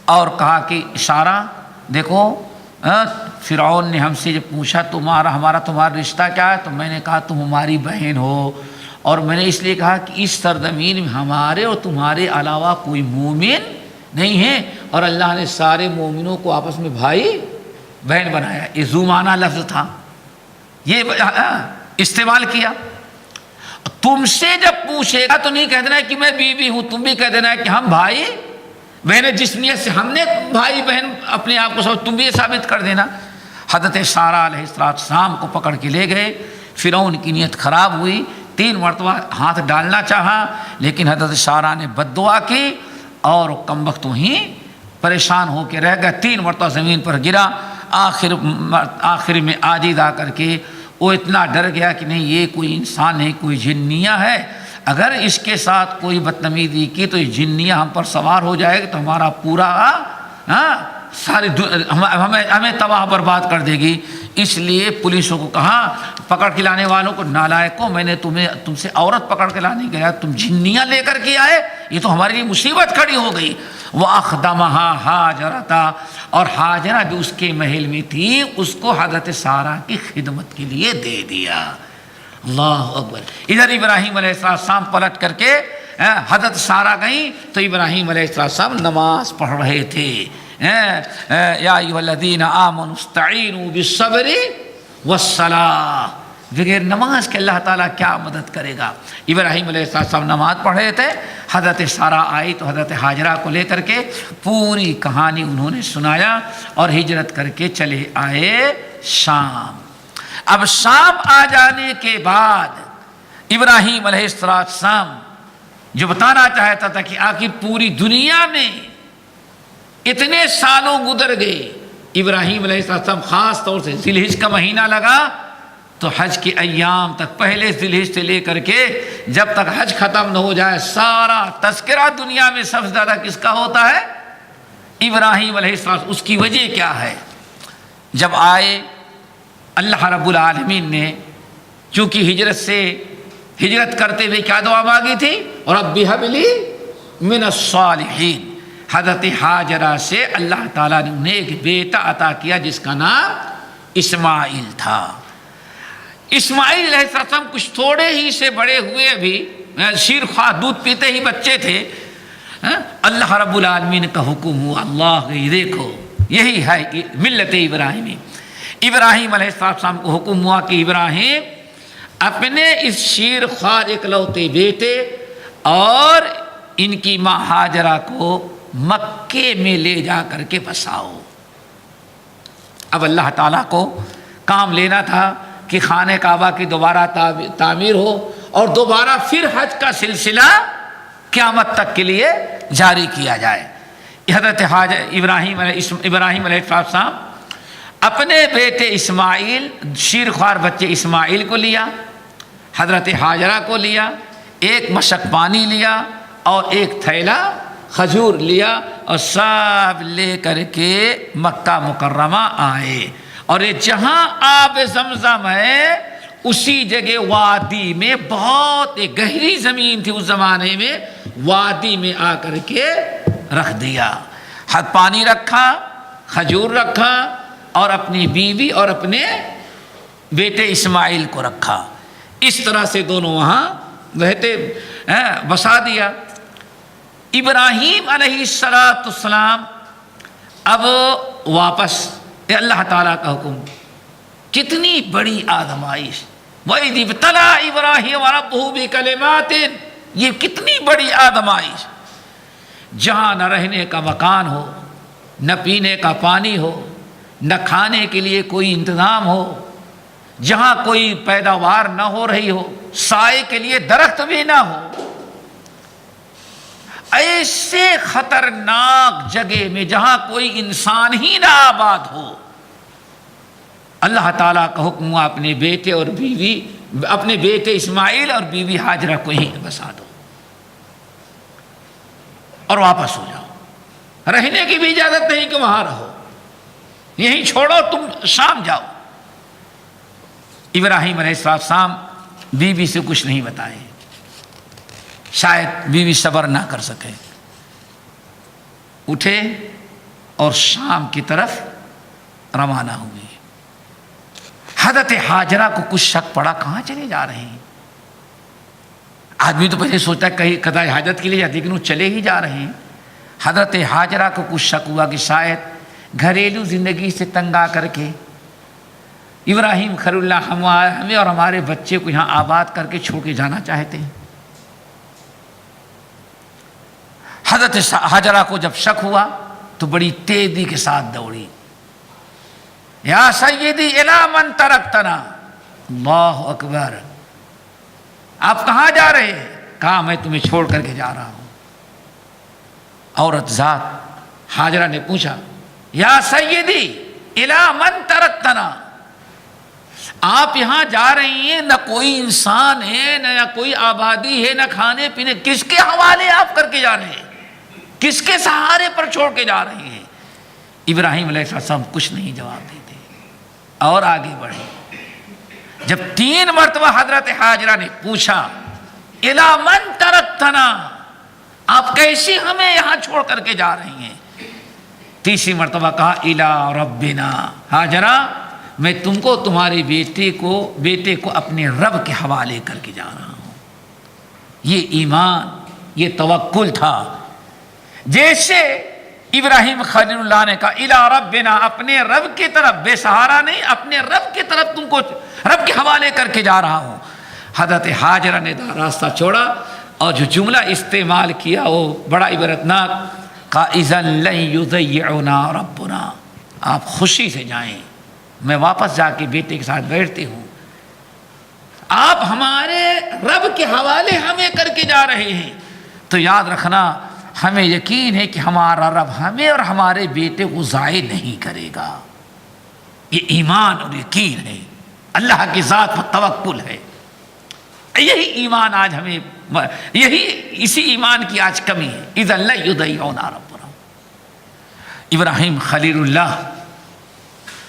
اور کہا کہ سارہ دیکھو، فرعون نے ہم سے جب پوچھا تمہارا رشتہ کیا ہے تو میں نے کہا تم ہماری بہن ہو، اور میں نے اس لیے کہا کہ اس سرزمین میں ہمارے اور تمہارے علاوہ کوئی مومن نہیں ہے، اور اللہ نے سارے مومنوں کو آپس میں بھائی بہن بنایا۔ یہ زمانہ لفظ تھا، یہ استعمال کیا۔ تم سے جب پوچھے گا تو نہیں کہہ دینا کہ میں بیوی ہوں، تم بھی کہہ دینا کہ ہم بھائی بہن، جس نیت سے ہم نے بھائی بہن اپنے آپ کو سمجھ، تم بھی یہ ثابت کر دینا۔ حضرت سارہ علیہ السلام کو پکڑ کے لے گئے، فرعون کی نیت خراب ہوئی، 3 مرتبہ ہاتھ ڈالنا چاہا لیکن حضرت سارہ نے بد دعا کی اور کم وقت وہیں پریشان ہو کے رہ گیا، 3 مرتبہ زمین پر گرا، آخر میں عاجز آ کر کے وہ اتنا ڈر گیا کہ نہیں یہ کوئی انسان نہیں، کوئی جنیہ ہے، اگر اس کے ساتھ کوئی بدتمیزی کی تو یہ جنیہ ہم پر سوار ہو جائے گا تو ہمارا پورا ساری ہمیں تباہ برباد کر دے گی۔ اس لیے پولیسوں کو کہا پکڑ کے لانے والوں کو، نالائقوں، میں نے تم سے عورت پکڑ کے لانے گیا، تم جنیاں لے کر کے آئے، یہ تو ہمارے لیے مصیبت کھڑی ہو گئی۔ وَأَخْدَمَهَا حَاجَرَةً، اور حاجرہ جو اس کے محل میں تھی اس کو حضرت سارہ کی خدمت کے لیے دے دیا۔ اللہ اکبر۔ ادھر ابراہیم علیہ السلام پلٹ کر کے حضرت سارہ گئیں تو ابراہیم علیہ السلام نماز پڑھ رہے تھے۔ یا ایھا الذین آمنوا استعینوا بالصبر والصلاۃ، بغیر نماز کے اللہ تعالیٰ کیا مدد کرے گا۔ ابراہیم علیہ السلام نماز پڑھ رہے تھے، حضرت سارہ آئی تو حضرت حاجرہ کو لے کر کے پوری کہانی انہوں نے سنایا اور ہجرت کر کے چلے آئے شام۔ اب شام آ جانے کے بعد ابراہیم علیہ السلام جو بتانا چاہتا تھا کہ آخر پوری دنیا میں اتنے سالوں گزر گئے، ابراہیم علیہ السلام خاص طور سے ذی الحجہ کا مہینہ لگا تو حج کے ایام تک، پہلے ذی الحجہ سے لے کر کے جب تک حج ختم نہ ہو جائے، سارا تذکرہ دنیا میں سب سے زیادہ کس کا ہوتا ہے؟ ابراہیم علیہ السلام۔ اس کی وجہ کیا ہے؟ جب آئے اللہ رب العالمین نے چونکہ ہجرت کرتے ہوئے کیا دعا مانگی تھی؟ رب ہب لی من الصالحین۔ حضرت حاجرہ سے اللہ تعالیٰ نے انہیں ایک بیٹا عطا کیا جس کا نام اسماعیل تھا۔ اسماعیل علیہ السلام کچھ تھوڑے ہی سے بڑے ہوئے، ابھی شیر خواہ دودھ پیتے ہی بچے تھے، اللہ رب العالمین کا حکم ہوا، اللہ یہ دیکھو یہی ہے ملت ابراہیمی۔ ابراہیم علیہ السلام کو حکم ہوا کہ ابراہیم اپنے اس شیر خوار اکلوتے بیٹے اور ان کی ماں ہاجرہ کو مکے میں لے جا کر کے بساؤ۔ اب اللہ تعالیٰ کو کام لینا تھا کہ خانہ کعبہ کی دوبارہ تعمیر ہو اور دوبارہ پھر حج کا سلسلہ قیامت تک کے لیے جاری کیا جائے۔ حضرت ابراہیم علیہ السلام اپنے بیٹے اسماعیل، شیر خوار بچے اسماعیل کو لیا، حضرت حاجرہ کو لیا، ایک مشک پانی لیا اور ایک تھیلا کھجور لیا اور سب لے کر کے مکہ مکرمہ آئے. اور یہ جہاں آب زمزم ہے اسی جگہ وادی میں بہت ایک گہری زمین تھی اس زمانے میں، وادی میں آ کر کے رکھ دیا. ہاتھ پانی رکھا، کھجور رکھا اور اپنی بیوی اور اپنے بیٹے اسماعیل کو رکھا. اس طرح سے دونوں وہاں رہتے، بسا دیا. ابراہیم علیہ السلام اب واپس، اللہ تعالیٰ کا حکم، کتنی بڑی آزمائش. وَإِذِ ابْتَلَىٰ إِبْرَاهِيمَ رَبُّهُ بِكَلِمَاتٍ، یہ کتنی بڑی آزمائش. جہاں نہ رہنے کا مکان ہو، نہ پینے کا پانی ہو، نہ کھانے کے لیے کوئی انتظام ہو، جہاں کوئی پیداوار نہ ہو رہی ہو، سائے کے لیے درخت بھی نہ ہو، ایسے خطرناک جگہ میں جہاں کوئی انسان ہی نہ آباد ہو، اللہ تعالیٰ کا حکم ہوا اپنے بیٹے اور بیوی، اپنے بیٹے اسماعیل اور بیوی ہاجرہ کو ہی بسا دو اور واپس ہو جاؤ. رہنے کی بھی اجازت نہیں کہ وہاں رہو، یہیں چھوڑو، تم شام جاؤ. ابراہیم علیہ السلام بیوی سے کچھ نہیں بتائے، شاید بیوی صبر نہ کر سکے. اٹھے اور شام کی طرف روانہ ہوئے. حضرت ہاجرہ کو کچھ شک پڑا، کہاں چلے جا رہے ہیں؟ آدمی تو پہلے سوچتا ہے کہیں قضاء حاجت کے لیے جاتے، لیکن وہ چلے ہی جا رہے ہیں. حضرت ہاجرہ کو کچھ شک ہوا کہ شاید گھریلو زندگی سے تنگ آ کر کے ابراہیم خلیل اللہ ہمیں اور ہمارے بچے کو یہاں آباد کر کے چھوڑ کے جانا چاہتے ہیں. حضرت ہاجرہ کو جب شک ہوا تو بڑی تیزی کے ساتھ دوڑی. یا سیدی الی من ترکتنا، اللہ اکبر، آپ کہاں جا رہے ہیں؟ کہا میں تمہیں چھوڑ کر کے جا رہا ہوں. عورت ذات ہاجرہ نے پوچھا، یا سیدی الی من ترکتنا، آپ یہاں جا رہی ہیں، نہ کوئی انسان ہے، نہ کوئی آبادی ہے، نہ کھانے پینے، کس کے حوالے آپ کر کے جا رہے ہیں؟ کس کے سہارے پر چھوڑ کے جا رہی ہیں؟ ابراہیم علیہ السلام کچھ نہیں جواب دیتے اور آگے بڑھے. جب 3 مرتبہ حضرت ہاجرہ نے پوچھا، الی من ترکتنا، آپ کیسے ہمیں یہاں چھوڑ کر کے جا رہی ہیں؟ تیسری مرتبہ کہا، الی ربنا، ہاجرہ میں تم کو تمہارے بیٹے کو اپنے رب کے حوالے کر کے جا رہا ہوں. یہ ایمان، یہ توکل تھا. جیسے ابراہیم خلیل اللہ نے کہا الی ربنا، اپنے رب کی طرف، بے سہارا نہیں، اپنے رب کی طرف تم کو رب کے حوالے کر کے جا رہا ہوں. حضرت ہاجرہ نے راستہ چھوڑا اور جو جملہ استعمال کیا وہ بڑا عبرتناک، کہا اذا لن یضیعنا ربنا، آپ خوشی سے جائیں، میں واپس جا کے بیٹے کے ساتھ بیٹھتی ہوں. آپ ہمارے رب کے حوالے ہمیں کر کے جا رہے ہیں تو یاد رکھنا، ہمیں یقین ہے کہ ہمارا رب ہمیں اور ہمارے بیٹے کو ضائع نہیں کرے گا. یہ ایمان اور یقین ہے، اللہ کی ذات پر توکل ہے. یہی ایمان آج ہمیں، اسی ایمان کی آج کمی ہے. اذا لا یضیعنا ربنا. ابراہیم خلیل اللہ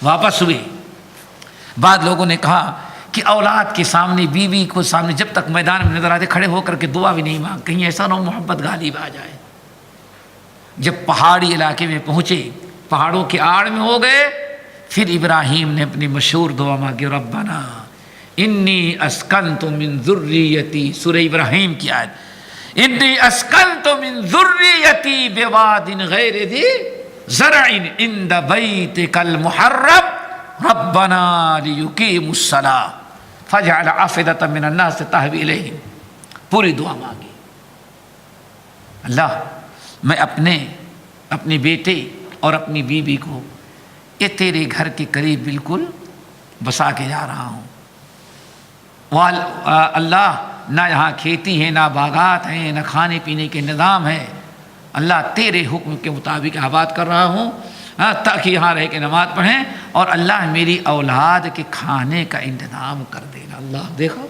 واپس ہوئے. بعد لوگوں نے کہا کہ اولاد کے سامنے، بیوی کو سامنے جب تک میدان میں نظر آتے کھڑے ہو کر کے دعا بھی نہیں مانگ، کہیں ایسا نہ ہو محبت غالب آ جائے. جب پہاڑی علاقے میں پہنچے، پہاڑوں کے آڑ میں ہو گئے، پھر ابراہیم نے اپنی مشہور دعا مانگی، ربنا انی اسکنت من ذریتی، سورہ ابراہیم کی آیت، انی اسکنت من ذریتی بواد غیر ذی زرع عند بیتک المحرم ربنا لیقیموا الصلاۃ فاجعل افئدۃ من الناس تہوی الیہم. پوری دعا مانگی، اللہ میں اپنے بیٹے اور اپنی بیوی کو یہ تیرے گھر کے قریب بالکل بسا کے جا رہا ہوں. اللہ نہ یہاں کھیتی ہے، نہ باغات ہیں، نہ کھانے پینے کے نظام ہے. اللہ تیرے حکم کے مطابق آباد کر رہا ہوں تاکہ یہاں رہ کے نماز پڑھیں، اور اللہ میری اولاد کے کھانے کا انتظام کر دینا. اللہ دیکھو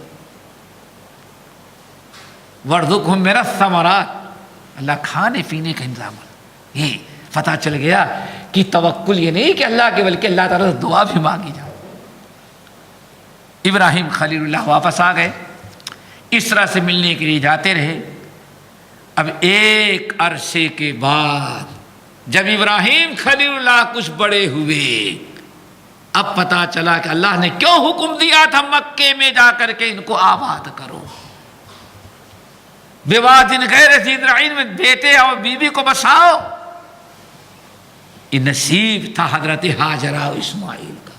وَارْزُقْهُم مِّنَ الثَّمَرَاتِ، اللہ کھانے پینے کا انتظام۔ یہ پتہ چل گیا کہ توکل یہ نہیں کہ اللہ کے، بلکہ اللہ تعالیٰ سے دعا بھی مانگی جائے۔ ابراہیم خلیل اللہ واپس آ گئے، اس طرح سے ملنے کے لیے جاتے رہے۔ اب ایک عرصے کے بعد جب ابراہیم خلیل اللہ کچھ بڑے ہوئے، اب پتہ چلا کہ اللہ نے کیوں حکم دیا تھا مکے میں جا کر کے ان کو آباد کرو، بوادٍ غیر ذی زرع میں بیٹے اور بیوی کو بساؤ۔ یہ نصیب تھا حضرت ہاجرہ و اسماعیل کا۔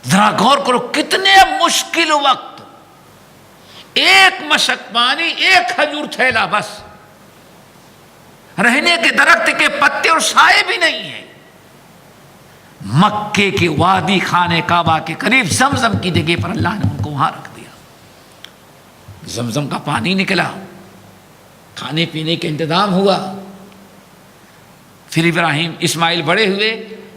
ذرا غور کرو کتنے مشکل وقت، ایک مشک پانی، ایک کھجور تھیلا بس، رہنے کے درخت کے پتے اور سائے بھی نہیں ہیں، مکے کے وادی خانے کعبہ کے قریب زمزم کی جگہ پر اللہ نے ان کو وہاں رکھ دیا۔ زمزم کا پانی نکلا، کھانے پینے کا انتظام ہوا۔ پھر ابراہیم اسماعیل بڑے ہوئے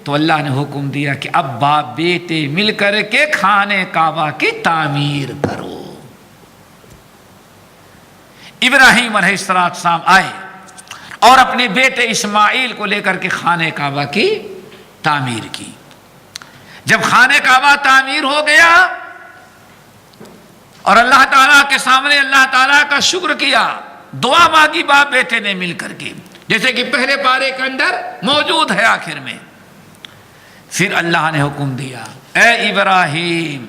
تو اللہ نے حکم دیا کہ اب باپ بیٹے مل کر کے خانے کعبہ کی تعمیر کرو۔ ابراہیم علیہ السلام آئے اور اپنے بیٹے اسماعیل کو لے کر کے خانے کعبہ کی تعمیر کی۔ جب خانے کعبہ تعمیر ہو گیا اور اللہ تعالیٰ کے سامنے اللہ تعالیٰ کا شکر کیا، دعا مانگی باپ بیٹے نے مل کر کے، جیسے کہ پہلے پارے کے اندر موجود ہے آخر میں۔ پھر اللہ نے حکم دیا، اے ابراہیم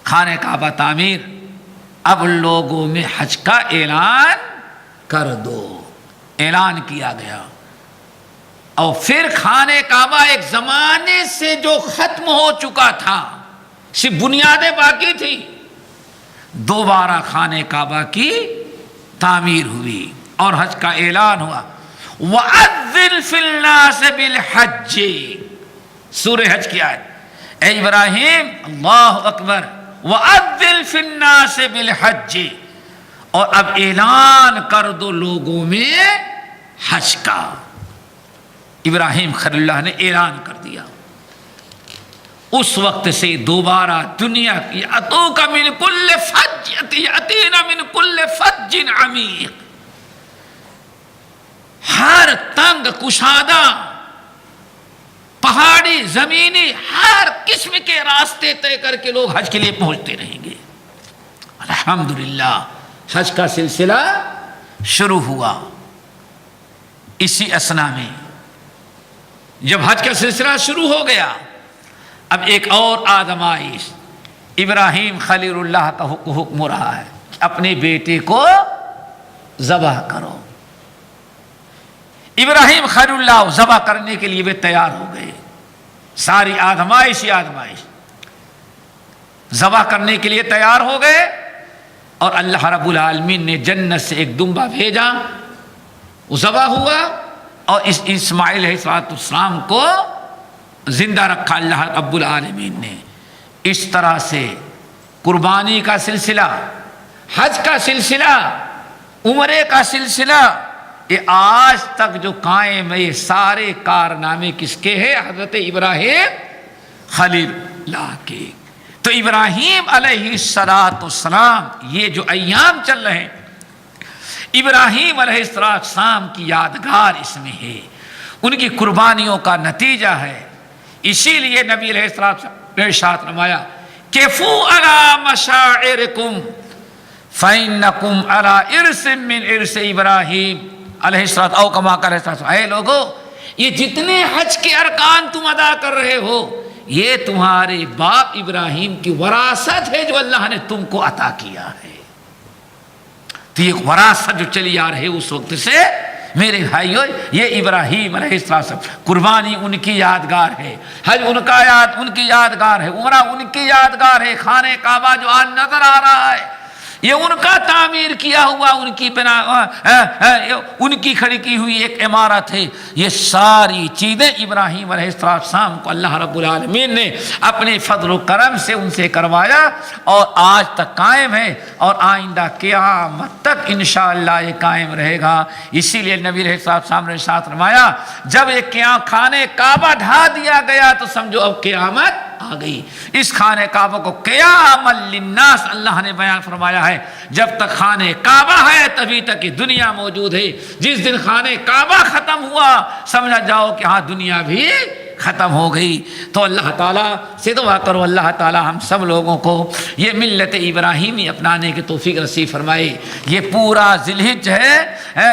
خانے کعبہ تعمیر، اب لوگوں میں حج کا اعلان کر دو۔ اعلان کیا گیا، اور پھر خانے کعبہ ایک زمانے سے جو ختم ہو چکا تھا، صرف بنیادیں باقی تھی، دوبارہ خانے کعبہ کی تعمیر ہوئی اور حج کا اعلان ہوا۔ وَأَذِّنْ فِي النَّاسِ بِالْحَجِّ، سورہ حج کی آیت۔ اے ابراہیم اللہ اکبر، وَأَذِّنْ فِي النَّاسِ بِالْحَجِّ، اور اب اعلان کر دو لوگوں میں حج کا۔ ابراہیم خلیل اللہ نے اعلان کر دیا۔ اس وقت سے دوبارہ دنیا کی اتوک من کل فج یاتینا من کل فج عمیق، ہر تنگ کشادہ پہاڑی زمینی ہر قسم کے راستے طے کر کے لوگ حج کے لیے پہنچتے رہیں گے۔ الحمدللہ حج کا سلسلہ شروع ہوا۔ اسی اثنا میں جب حج کا سلسلہ شروع ہو گیا، اب ایک اور آزمائش، ابراہیم خلیل اللہ کا حکم ہو رہا ہے اپنے بیٹے کو ذبح کرو۔ ابراہیم خلیل اللہ ذبح کرنے کے لیے وہ تیار ہو گئے۔ ساری آزمائش ہی آزمائش، ذبح کرنے کے لیے تیار ہو گئے، اور اللہ رب العالمین نے جنت سے ایک دمبا بھیجا، وہ ذبح ہوا، اور اس اسماعیل علیہ السلام کو زندہ رکھا اللہ رب العالمین نے۔ اس طرح سے قربانی کا سلسلہ، حج کا سلسلہ، عمرے کا سلسلہ، یہ آج تک جو قائم ہے، یہ سارے کارنامے کس کے ہیں؟ حضرت ابراہیم خلیل اللہ کے۔ تو ابراہیم علیہ السلام یہ جو ایام چل رہے ہیں، ابراہیم علیہ السلام کی یادگار اس میں ہے، ان کی قربانیوں کا نتیجہ ہے۔ اسی لیے نبی علیہ السلام نے ارشاد فرمایا کفو علی مشاعرکم فإنکم علی ارث من ارث ابراہیم علیہ السلام، او کما قال علیہ السلام، اے لوگو یہ جتنے حج کے ارکان تم ادا کر رہے ہو، یہ تمہارے باپ ابراہیم کی وراثت ہے جو اللہ نے تم کو عطا کیا ہے۔ تو یہ وراثت جو چلی آ رہی ہے اس وقت سے، میرے بھائیو، یہ ابراہیم علیہ السلام قربانی ان کی یادگار ہے، حج ان کی یادگار ہے، عمرہ ان کی یادگار ہے، خانے کعبہ جو آج نظر آ رہا ہے یہ ان کا تعمیر کیا ہوا، ان کی بنا ان کی کھڑی کی ہوئی ایک عمارت ہے۔ یہ ساری چیزیں ابراہیم علیہ السلام کو اللہ رب العالمین نے اپنے فضل و کرم سے ان سے کروایا، اور آج تک قائم ہے، اور آئندہ قیامت تک انشاءاللہ یہ قائم رہے گا۔ اسی لیے نبی علیہ السلام نے فرمایا جب یہ خانے کعبہ ڈھا دیا گیا تو سمجھو اب قیامت آ گئی۔ اس خانہ کعبہ کو قیاما للناس اللہ نے بیان فرمایا ہے، جب تک خانہ کعبہ ہے تبھی تک یہ دنیا موجود ہے۔ جس دن خانہ کعبہ ختم ہوا سمجھا جاؤ کہ ہاں دنیا بھی ختم ہو گئی۔ تو اللہ تعالیٰ سے دعا کرو اللہ تعالیٰ ہم سب لوگوں کو یہ ملت ابراہیمی اپنانے کی توفیق نصیب فرمائے۔ یہ پورا ذی الحجہ ہے،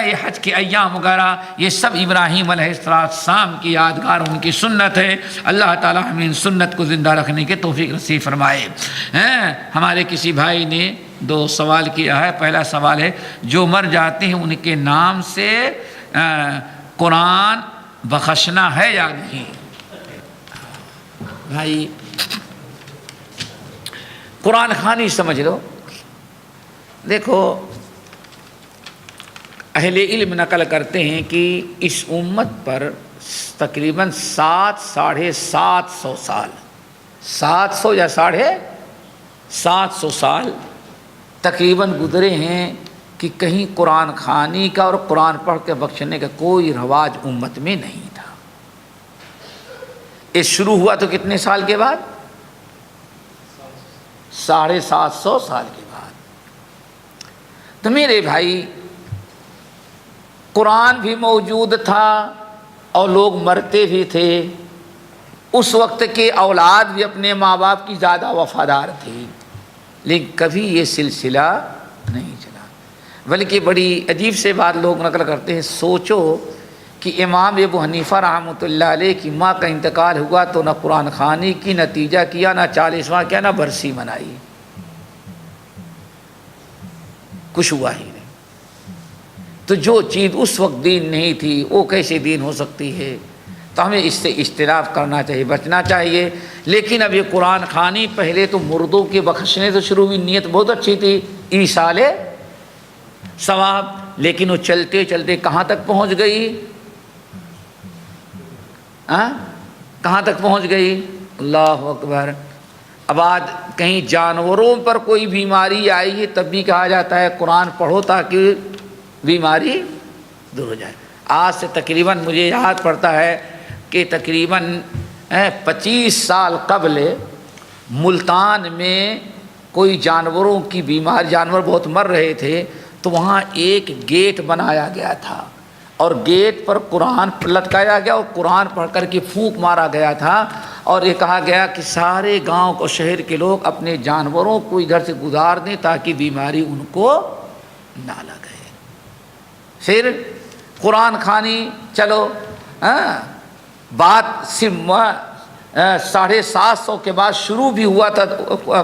یہ حج کے ایام وغیرہ یہ سب ابراہیم علیہ السلام کی یادگار ان کی سنت ہے۔ اللہ تعالیٰ ہمیں ان سنت کو زندہ رکھنے کی توفیق نصیب فرمائے۔ ہمارے کسی بھائی نے 2 سوال کیا ہے۔ پہلا سوال ہے جو مر جاتے ہیں ان کے نام سے قرآن بخشنا ہے یا نہیں؟ بھائی قرآن خوانی سمجھ لو۔ دیکھو اہل علم نقل کرتے ہیں کہ اس امت پر تقریباً 700 سال 700 یا 750 سال تقریباً گزرے ہیں کہ کہیں قرآن خوانی کا اور قرآن پڑھ کے بخشنے کا کوئی رواج امت میں نہیں تھا۔ یہ شروع ہوا تو کتنے سال کے بعد؟ 750 سال کے بعد۔ تو میرے بھائی قرآن بھی موجود تھا اور لوگ مرتے بھی تھے۔ اس وقت کے اولاد بھی اپنے ماں باپ کی زیادہ وفادار تھی، لیکن کبھی یہ سلسلہ نہیں چلا۔ بلکہ بڑی عجیب سے بات لوگ نقل کرتے ہیں، سوچو کہ امام ابو حنیفہ رحمۃ اللہ علیہ کی ماں کا انتقال ہوا تو نہ قرآن خوانی کی نتیجہ کیا، نہ 40واں کیا، نہ برسی منائی، کچھ ہوا ہی نہیں۔ تو جو چیز اس وقت دین نہیں تھی وہ کیسے دین ہو سکتی ہے؟ تو ہمیں اس سے اجتناب کرنا چاہیے، بچنا چاہیے۔ لیکن اب یہ قرآن خوانی پہلے تو مردوں کے بخشنے سے شروع ہوئی، نیت بہت اچھی تھی، ایصال ثواب، لیکن وہ چلتے چلتے کہاں تک پہنچ گئی؟ کہاں تک پہنچ گئی؟ اللہ اکبر۔ اب آج کہیں جانوروں پر کوئی بیماری آئی ہے تب بھی کہا جاتا ہے قرآن پڑھو تاکہ بیماری دور ہو جائے۔ آج سے تقریباً مجھے یاد پڑتا ہے کہ تقریباً 25 سال قبل ملتان میں کوئی جانوروں کی بیماری، جانور بہت مر رہے تھے، تو وہاں ایک گیٹ بنایا گیا تھا اور گیٹ پر قرآن لٹکایا گیا اور قرآن پڑھ کر کے پھونک مارا گیا تھا، اور یہ کہا گیا کہ سارے گاؤں کو شہر کے لوگ اپنے جانوروں کو ادھر سے گزار دیں تاکہ بیماری ان کو نہ لگے۔ پھر قرآن خوانی چلو بات صرف 750 کے بعد شروع بھی ہوا تھا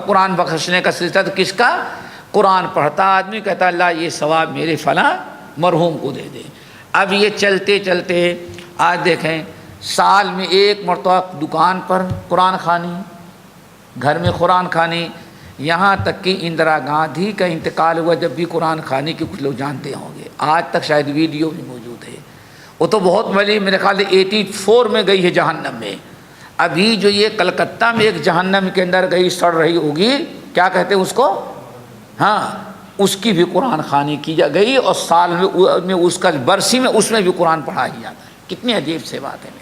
قرآن بخشنے کا سلسلہ، تو کس کا؟ قرآن پڑھتا آدمی کہتا اللہ یہ ثواب میرے فلاں مرحوم کو دے دے۔ اب یہ چلتے چلتے آج دیکھیں سال میں ایک مرتبہ دکان پر قرآن خوانی، گھر میں قرآن خوانی، یہاں تک کہ اندرا گاندھی کا انتقال ہوا جب بھی قرآن خوانی کے کچھ لوگ جانتے ہوں گے، آج تک شاید ویڈیو بھی موجود ہے۔ وہ تو بہت بڑی، میرے خیال سے 84 میں گئی ہے جہنم میں۔ ابھی جو یہ کلکتہ میں ایک جہنم کے اندر گئی سڑ رہی ہوگی، کیا کہتے ہیں اس کو، ہاں، اس کی بھی قرآن خوانی کی گئی اور سال میں اس کا برسی میں اس میں بھی قرآن پڑھا ہی جاتا ہے۔ کتنی عجیب سے بات ہے میرے۔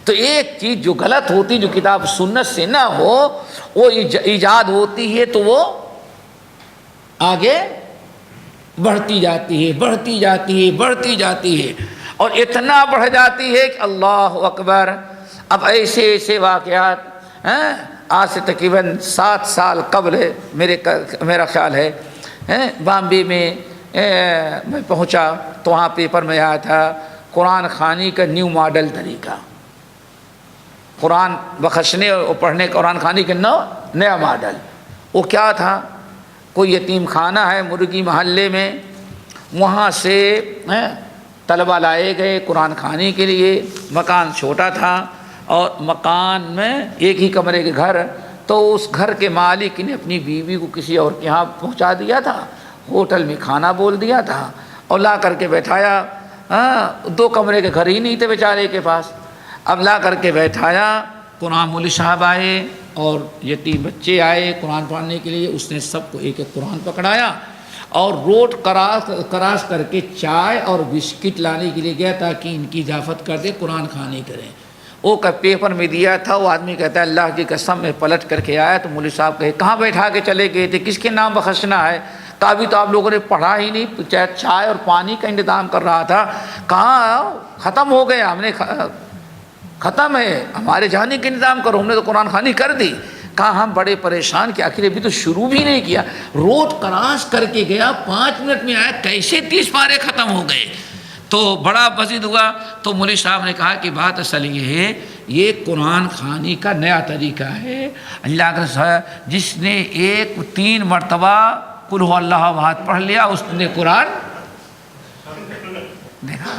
تو ایک چیز جو غلط ہوتی، جو کتاب سنت سے نہ ہو، وہ ایجاد ہوتی ہے تو وہ آگے بڑھتی جاتی ہے، بڑھتی جاتی ہے، بڑھتی جاتی ہے، اور اتنا بڑھ جاتی ہے کہ اللہ اکبر۔ اب ایسے ایسے واقعات آج سے تقریباً 7 سال قبل میرا خیال ہے بامبے میں میں پہنچا تو وہاں پیپر میں آیا تھا قرآن خوانی کا نیو ماڈل طریقہ، قرآن بخشنے اور پڑھنے قرآن خوانی کا نیا ماڈل۔ وہ کیا تھا، کوئی یتیم خانہ ہے مرگی محلے میں، وہاں سے طلبہ لائے گئے قرآن خوانی کے لیے۔ مکان چھوٹا تھا اور مکان میں ایک ہی کمرے کے گھر، تو اس گھر کے مالک نے اپنی بیوی کو کسی اور کے یہاں پہنچا دیا تھا، ہوٹل میں کھانا بول دیا تھا اور لا کر کے بیٹھایا۔ 2 کمرے کے گھر ہی نہیں تھے بیچارے کے پاس۔ اب لا کر کے بیٹھایا، قرآن مولوی صاحب آئے اور یتیم بچے آئے قرآن پڑھنے کے لیے۔ اس نے سب کو ایک ایک قرآن پکڑایا اور روڈ کراس کر کے چائے اور بسکٹ لانے کے لیے گیا تاکہ ان کی اضافت کر دے، قرآن خوانی کریں۔ وہ پیپر میں دیا تھا، وہ آدمی کہتا ہے اللہ کی قسم میں پلٹ کر کے آیا تو مولوی صاحب کہے کہاں بیٹھا کے چلے گئے تھے، کس کے نام بخشنا ہے؟ کہا ابھی تو آپ لوگوں نے پڑھا ہی نہیں، چائے اور پانی کا انتظام کر رہا تھا۔ کہاں ختم ہو گیا، ہم نے ختم ہے، ہمارے جانے کا انتظام کرو، ہم نے تو قرآن خوانی کر دی۔ کہا ہم بڑے پریشان کہ آخر ابھی تو شروع بھی نہیں کیا، روڈ کراس کر کے گیا، 5 منٹ میں آیا، کیسے 30 پارے ختم ہو گئے؟ تو بڑا مزید ہوا۔ تو مولوی صاحب نے کہا کہ بات اصل یہ ہے، یہ قرآن خوانی کا نیا طریقہ ہے۔ اللہ کا جس نے 3 مرتبہ قل هو اللہ احد پڑھ لیا، اس نے قرآن دیکھا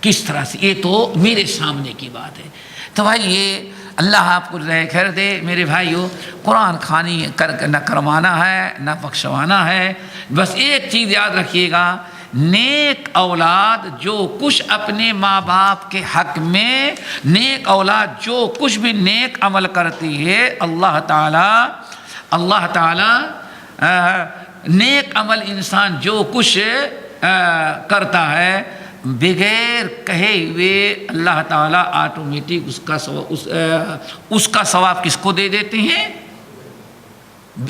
کس طرح سے، یہ تو میرے سامنے کی بات ہے۔ تو بھائی یہ اللہ آپ کو خیر دے میرے بھائیو، قرآن خوانی نہ کروانا ہے نہ بخشوانا ہے، بس ایک چیز یاد رکھیے گا، نیک اولاد جو کچھ اپنے ماں باپ کے حق میں، نیک اولاد جو کچھ بھی نیک عمل کرتی ہے، اللہ تعالی نیک عمل انسان جو کچھ کرتا ہے بغیر کہے ہوئے، اللہ تعالیٰ آٹومیٹک اس کا ثواب کس کو دے دیتے ہیں؟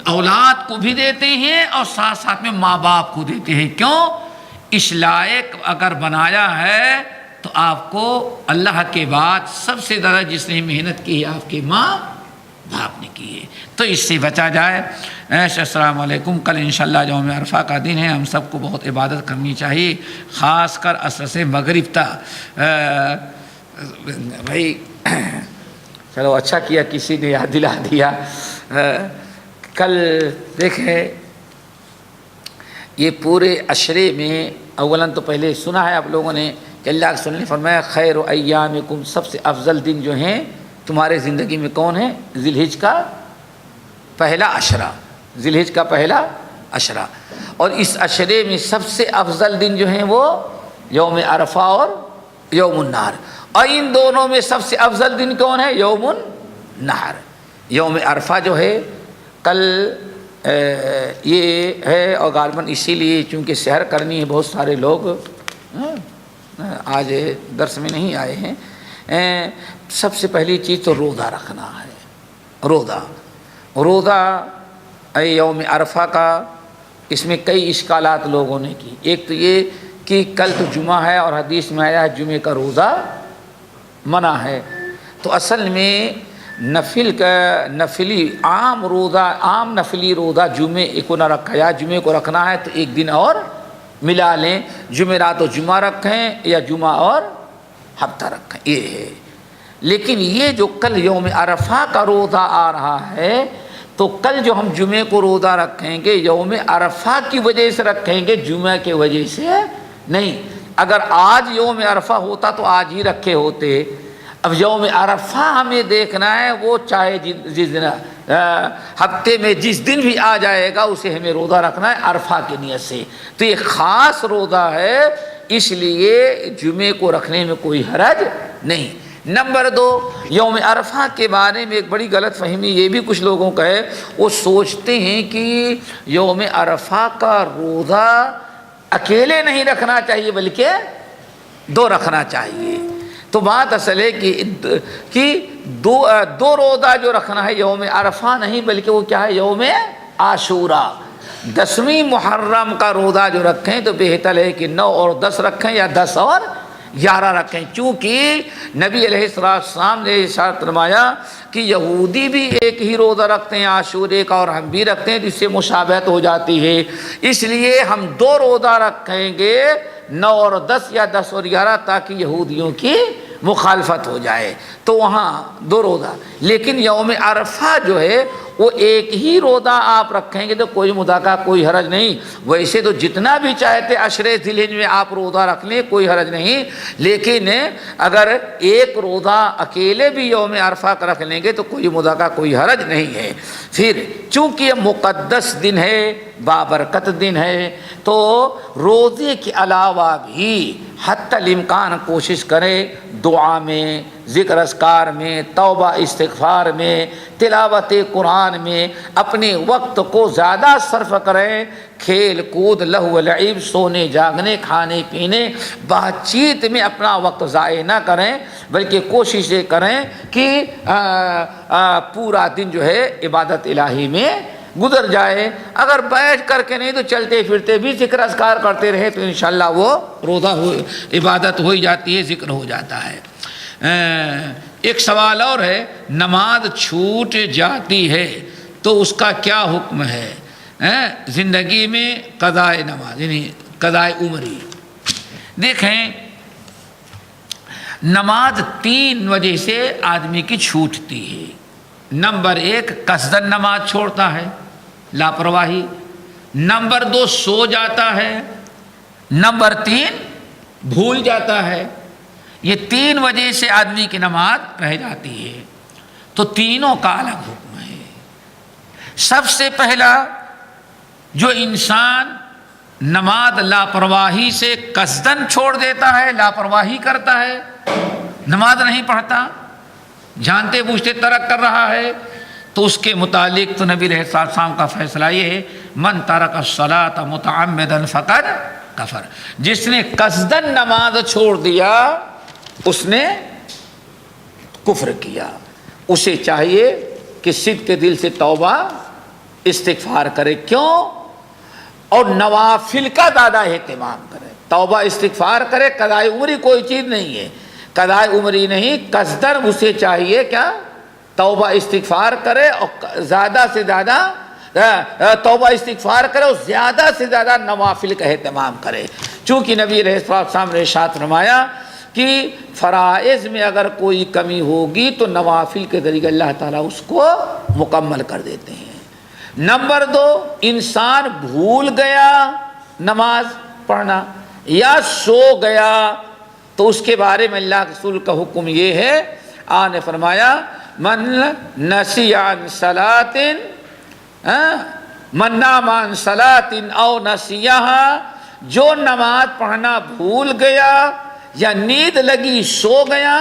اولاد کو بھی دیتے ہیں اور ساتھ ساتھ میں ماں باپ کو دیتے ہیں۔ کیوں؟ اس لائق اگر بنایا ہے تو آپ کو اللہ کے بعد سب سے زیادہ جس نے محنت کی ہے آپ کے ماں باپ نے کی ہے، تو اس سے بچا جائے۔ السلام علیکم۔ کل انشاءاللہ یوم عرفہ کا دن ہے، ہم سب کو بہت عبادت کرنی چاہیے، خاص کر عصر سے مغرب تک۔ بھائی چلو اچھا کیا کسی نے یاد دلا دیا۔ کل دیکھیں یہ پورے عشرے میں اولاً تو پہلے سنا ہے آپ لوگوں نے کہ اللہ کے رسول نے فرمایا خیر ایامکم، سب سے افضل دن جو ہیں تمہارے زندگی میں کون ہے؟ ذی الحج کا پہلا عشرہ، ذی الحج کا پہلا عشرہ، اور اس عشرے میں سب سے افضل دن جو ہیں وہ یوم عرفہ اور یوم النحر، اور ان دونوں میں سب سے افضل دن کون ہے؟ یوم النحر۔ یوم عرفہ جو ہے کل یہ ہے، اور غالباً اسی لیے چونکہ سحر کرنی ہے، بہت سارے لوگ آج درس میں نہیں آئے ہیں۔ سب سے پہلی چیز تو روزہ رکھنا ہے۔ روزہ یوم عرفہ کا، اس میں کئی اشکالات لوگوں نے کی۔ ایک تو یہ کہ کل تو جمعہ ہے اور حدیث میں آیا ہے جمعے کا روزہ منع ہے، تو اصل میں نفلی عام نفلی روزہ جمعے کو نہ رکھا، یا جمعے کو رکھنا ہے تو ایک دن اور ملا لیں، جمعرات و جمعہ رکھیں یا جمعہ اور ہفتہ رکھیں، یہ ہے۔ لیکن یہ جو کل یوم عرفہ کا روزہ آ رہا ہے، تو کل جو ہم جمعے کو روزہ رکھیں گے یوم عرفہ کی وجہ سے رکھیں گے، جمعہ کی وجہ سے نہیں۔ اگر آج یوم عرفہ ہوتا تو آج ہی رکھے ہوتے۔ اب یوم عرفہ ہمیں دیکھنا ہے، وہ چاہے جس دن ہفتے میں جس دن بھی آ جائے گا اسے ہمیں روزہ رکھنا ہے عرفہ کی نیت سے، تو یہ خاص روزہ ہے، اس لیے جمعے کو رکھنے میں کوئی حرج نہیں۔ نمبر 2، یوم عرفہ کے بارے میں ایک بڑی غلط فہمی یہ بھی کچھ لوگوں کا ہے، وہ سوچتے ہیں کہ یوم عرفہ کا روزہ اکیلے نہیں رکھنا چاہیے بلکہ 2 رکھنا چاہیے۔ تو بات اصل ہے کہ دو روزہ جو رکھنا ہے یوم عرفہ نہیں بلکہ وہ کیا ہے؟ یوم عاشوراء، 10ویں محرم کا روزہ جو رکھیں تو بہتر ہے کہ 9 اور 10 رکھیں یا 10 اور 11 رکھیں، چونکہ نبی علیہ السلام نے ارشاد فرمایا کہ یہودی بھی ایک ہی روزہ رکھتے ہیں عاشورے کا اور ہم بھی رکھتے ہیں، جس سے مشابہت ہو جاتی ہے، اس لیے ہم 2 روزہ رکھیں گے، 9 اور 10 یا 10 اور 11، تاکہ یہودیوں کی مخالفت ہو جائے، تو وہاں 2 روزہ۔ لیکن یوم عرفہ جو ہے وہ ایک ہی روزہ آپ رکھیں گے تو کوئی مذاکرہ، کوئی حرج نہیں۔ ویسے تو جتنا بھی چاہتے عشرے ذی الحج میں آپ روزہ رکھ لیں، کوئی حرج نہیں، لیکن اگر ایک روزہ اکیلے بھی یوم عرفہ کا رکھ لیں گے تو کوئی مذاکرہ، کوئی حرج نہیں ہے۔ پھر چونکہ یہ مقدس دن ہے، بابرکت دن ہے، تو روزے کے علاوہ بھی حتی الامکان کوشش کریں دعا میں، ذکر اذکار میں، توبہ استغفار میں، تلاوت قرآن میں اپنے وقت کو زیادہ صرف کریں، کھیل کود، لہو و لعب، سونے جاگنے، کھانے پینے، بات چیت میں اپنا وقت ضائع نہ کریں، بلکہ کوشش یہ کریں کہ پورا دن جو ہے عبادت الہی میں گزر جائے۔ اگر بیٹھ کر کے نہیں تو چلتے پھرتے بھی ذکر اذکار کرتے رہے تو انشاءاللہ وہ روزہ عبادت ہو ہی جاتی ہے، ذکر ہو جاتا ہے۔ ایک سوال اور ہے، نماز چھوٹ جاتی ہے تو اس کا کیا حکم ہے؟ زندگی میں قضاء نماز یعنی قضاء عمری۔ دیکھیں، نماز 3 وجہ سے آدمی کی چھوٹتی ہے۔ نمبر 1 قصدن نماز چھوڑتا ہے، لاپرواہی۔ نمبر 2 سو جاتا ہے۔ نمبر 3 بھول جاتا ہے۔ یہ 3 وجہ سے آدمی کی نماز رہ جاتی ہے، تو تینوں کا الگ حکم ہے۔ سب سے پہلا، جو انسان نماز لاپرواہی سے قصدن چھوڑ دیتا ہے، لاپرواہی کرتا ہے، نماز نہیں پڑھتا، جانتے بوجھتے ترک کر رہا ہے، تو اس کے متعلق تو نبی علیہ السلام کا فیصلہ یہ ہے، من ترک الصلاۃ متعمدا فقد کفر۔ جس نے قصدن نماز چھوڑ دیا اس نے کفر کیا۔ اسے چاہیے کہ صدق کے دل سے توبہ استغفار کرے۔ کیوں؟ اور نوافل کا زیادہ اہتمام کرے، توبہ استغفار کرے۔ قضاء عمری کوئی چیز نہیں ہے، قضاء عمری نہیں، قصدن اسے چاہیے کیا؟ توبہ استغفار کرے، اور زیادہ سے زیادہ توبہ استغفار کرے، اور زیادہ سے زیادہ نوافل کا اہتمام کرے۔ چونکہ نبی علیہ السلام نے ارشاد فرمایا کہ فرائض میں اگر کوئی کمی ہوگی تو نوافل کے ذریعے اللہ تعالیٰ اس کو مکمل کر دیتے ہیں۔ نمبر 2، انسان بھول گیا نماز پڑھنا یا سو گیا تو اس کے بارے میں اللہ کے رسول کا حکم یہ ہے، آپ نے فرمایا من نسی عن صلاۃ، من نام عن صلاۃ او نسیہا، جو نماز پڑھنا بھول گیا یا نیند لگی سو گیا،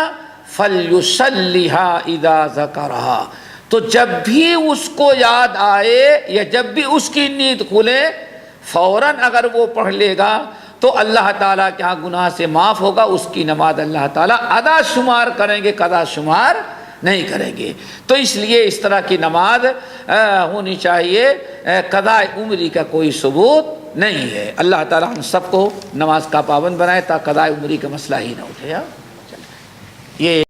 فلیصلیھا اذا ذکرھا، تو جب بھی اس کو یاد آئے یا جب بھی اس کی نیند کھلے فوراً اگر وہ پڑھ لے گا تو اللہ تعالیٰ کے ہاں گناہ سے معاف ہوگا، اس کی نماز اللہ تعالیٰ ادا شمار کریں گے، قضا شمار نہیں کریں گے۔ تو اس لیے اس طرح کی نماز ہونی چاہیے، قضاء عمری کا کوئی ثبوت نہیں ہے۔ اللہ تعالیٰ ہم سب کو نماز کا پابند بنائے تاکہ قضاء عمری کا مسئلہ ہی نہ اٹھے۔ یہ